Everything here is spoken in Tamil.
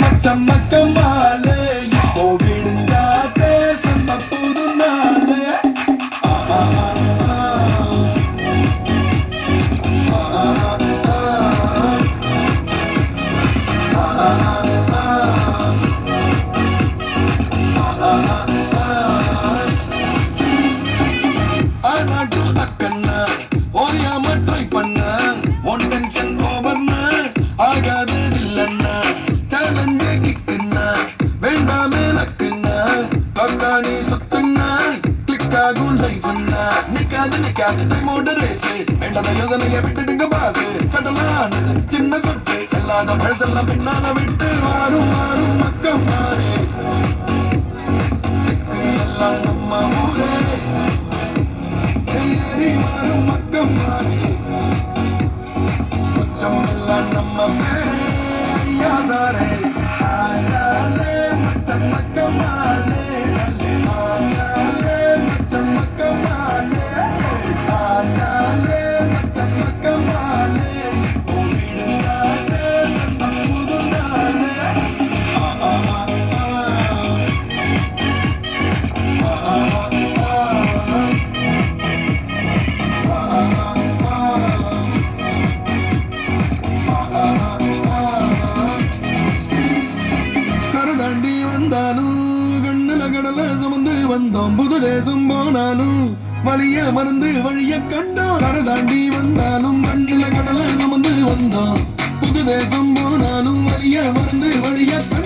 மச்சம் மக்கமாலே இப்போ விடுஞ்சாத்தே செம்ம புது நாளே அக்கண்ணா ஓயாம ட்ரை பண்ண ஒன் டென்ஷன் ஓவர்னா ஆகாது இல்லன்னா சேலஞ்சு கிக்குன்னா வேண்டாமே லக்குன்னா கக்காணி சொத்துன்னா கிளிக் ஆகும் லைஃப்னா நிக்காது டைமோட ரேசு வேண்டாத யோசனைய விட்டுடுங்க பாசு கடலானது சின்ன சொட்டு செல்லாத பழசெல்லாம் பின்னால விட்டு வாரும் பக்கம் மாறே எல்லாம் நம்ம ஊரே வாரும் பக்கம் மாறே கொஞ்சம் எல்லாம் நம்ம யாசாரே ஆயாலே மச்சம் மக்கமாலே ஆயாலே மச்சம் மக்கமாலே ஆயாலே மச்சம் மக்கமாலே ஓடிடுங்காலே நம்ம புது நாளே கரதாண்டி வந்தாலும் கண்ணுல கடல சுமந்து வந்தோம் புது தேசம் போனாலும் வழிய மறந்து வழிய கண்டோம் கரதாண்டி வந்தாலும் கண்ணுல கடல சுமந்து வந்தோம் புது தேசம் போனாலும் வழிய மறந்து வழிய கண்டோம்